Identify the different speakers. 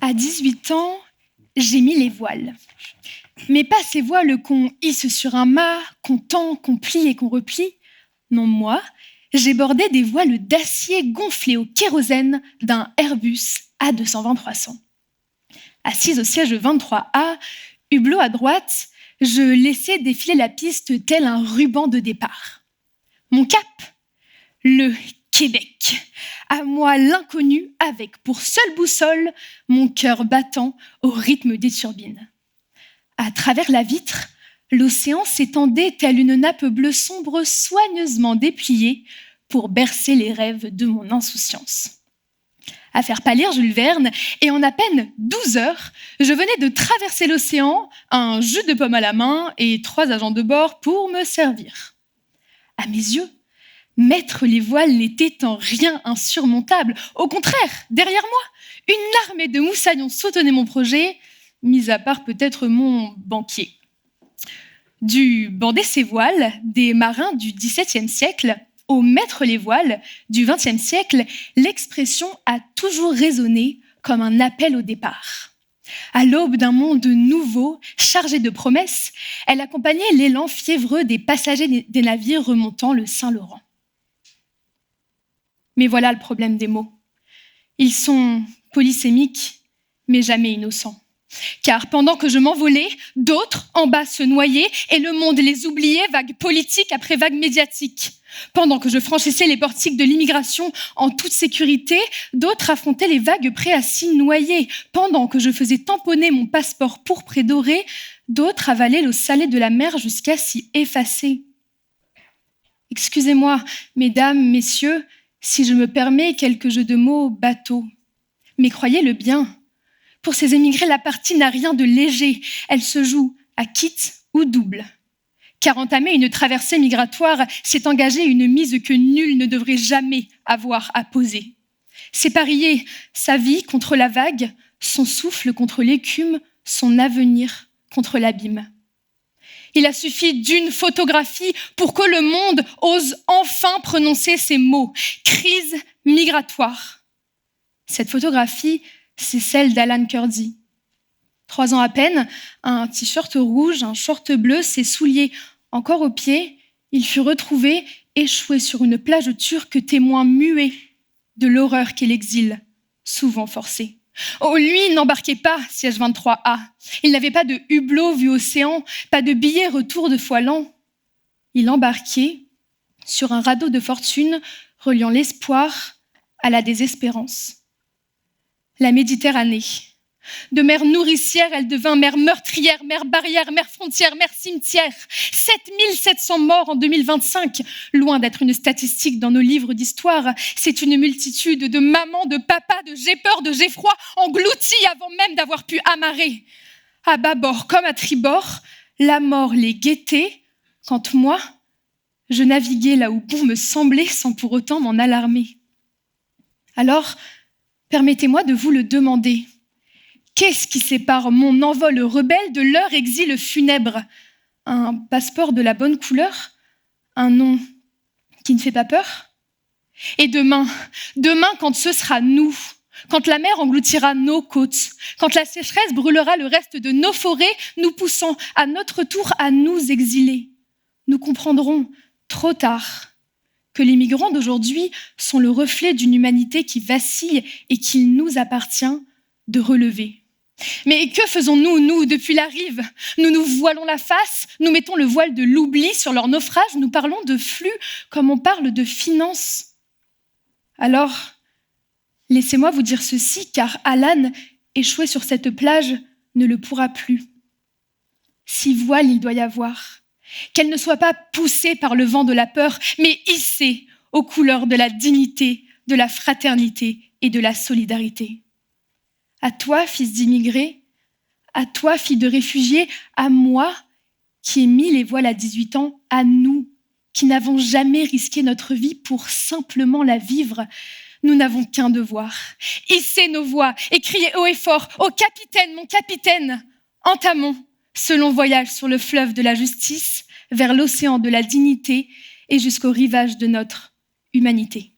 Speaker 1: À 18 ans, j'ai mis les voiles. Mais pas ces voiles qu'on hisse sur un mât, qu'on tend, qu'on plie et qu'on replie. Non, moi, j'ai bordé des voiles d'acier gonflées au kérosène d'un Airbus A220-300. Assise au siège 23A, hublot à droite, je laissais défiler la piste tel un ruban de départ. Mon cap, le Québec. À moi l'inconnu avec pour seule boussole mon cœur battant au rythme des turbines. À travers la vitre, l'océan s'étendait telle une nappe bleue sombre soigneusement dépliée pour bercer les rêves de mon insouciance. À faire pâlir Jules Verne, et en à peine 12 heures, je venais de traverser l'océan, un jus de pomme à la main et 3 agents de bord pour me servir. À mes yeux, mettre les voiles n'était en rien insurmontable. Au contraire, derrière moi, une armée de moussaillons soutenait mon projet, mis à part peut-être mon banquier. Du border ses voiles des marins du XVIIe siècle au mettre les voiles du XXe siècle, l'expression a toujours résonné comme un appel au départ. À l'aube d'un monde nouveau, chargé de promesses, elle accompagnait l'élan fiévreux des passagers des navires remontant le Saint-Laurent. Mais voilà le problème des mots. Ils sont polysémiques, mais jamais innocents. Car pendant que je m'envolais, d'autres en bas se noyaient et le monde les oubliait, vague politique après vague médiatique. Pendant que je franchissais les portiques de l'immigration en toute sécurité, d'autres affrontaient les vagues prêts à s'y noyer. Pendant que je faisais tamponner mon passeport pourpre et doré, d'autres avalaient l'eau salée de la mer jusqu'à s'y effacer. Excusez-moi, mesdames, messieurs, si je me permets quelques jeux de mots bateaux. Mais croyez-le bien, pour ces émigrés, la partie n'a rien de léger. Elle se joue à quitte ou double. Car entamer une traversée migratoire, c'est engager une mise que nul ne devrait jamais avoir à poser. C'est parier sa vie contre la vague, son souffle contre l'écume, son avenir contre l'abîme. Il a suffi d'une photographie pour que le monde ose enfin prononcer ces mots. Crise migratoire. Cette photographie, c'est celle d'Alan Kurdi. 3 ans à peine, un t-shirt rouge, un short bleu, ses souliers encore aux pieds, il fut retrouvé échoué sur une plage turque, témoin muet de l'horreur qu'est l'exil, souvent forcé. Oh, lui n'embarquait pas, siège 23A. Il n'avait pas de hublot vu océan, pas de billet retour de Foilan. Il embarquait sur un radeau de fortune reliant l'espoir à la désespérance. La Méditerranée. De mer nourricière, elle devint mer meurtrière, mer barrière, mer frontière, mer cimetière. 7700 morts en 2025. Loin d'être une statistique dans nos livres d'histoire, c'est une multitude de mamans, de papas, de j'ai peur, de j'ai froid, engloutis avant même d'avoir pu amarrer. À bâbord comme à tribord, la mort les guettait, quand moi, je naviguais là où bon me semblait sans pour autant m'en alarmer. Alors, permettez-moi de vous le demander. Qu'est-ce qui sépare mon envol rebelle de leur exil funèbre ? Un passeport de la bonne couleur ? Un nom qui ne fait pas peur ? Et demain, quand ce sera nous, quand la mer engloutira nos côtes, quand la sécheresse brûlera le reste de nos forêts, nous poussant à notre tour à nous exiler, nous comprendrons trop tard que les migrants d'aujourd'hui sont le reflet d'une humanité qui vacille et qu'il nous appartient de relever. Mais que faisons-nous, nous, depuis la rive ? Nous nous voilons la face, nous mettons le voile de l'oubli sur leur naufrage, nous parlons de flux comme on parle de finances. Alors, laissez-moi vous dire ceci, car Alan, échoué sur cette plage, ne le pourra plus. 6 voiles il doit y avoir, qu'elles ne soient pas poussées par le vent de la peur, mais hissées aux couleurs de la dignité, de la fraternité et de la solidarité. À toi, fils d'immigrés, à toi, fille de réfugiés, à moi, qui ai mis les voiles à 18 ans, à nous, qui n'avons jamais risqué notre vie pour simplement la vivre, nous n'avons qu'un devoir. Hisser nos voix et crier haut et fort, « Ô capitaine, mon capitaine !» Entamons ce long voyage sur le fleuve de la justice, vers l'océan de la dignité et jusqu'au rivage de notre humanité.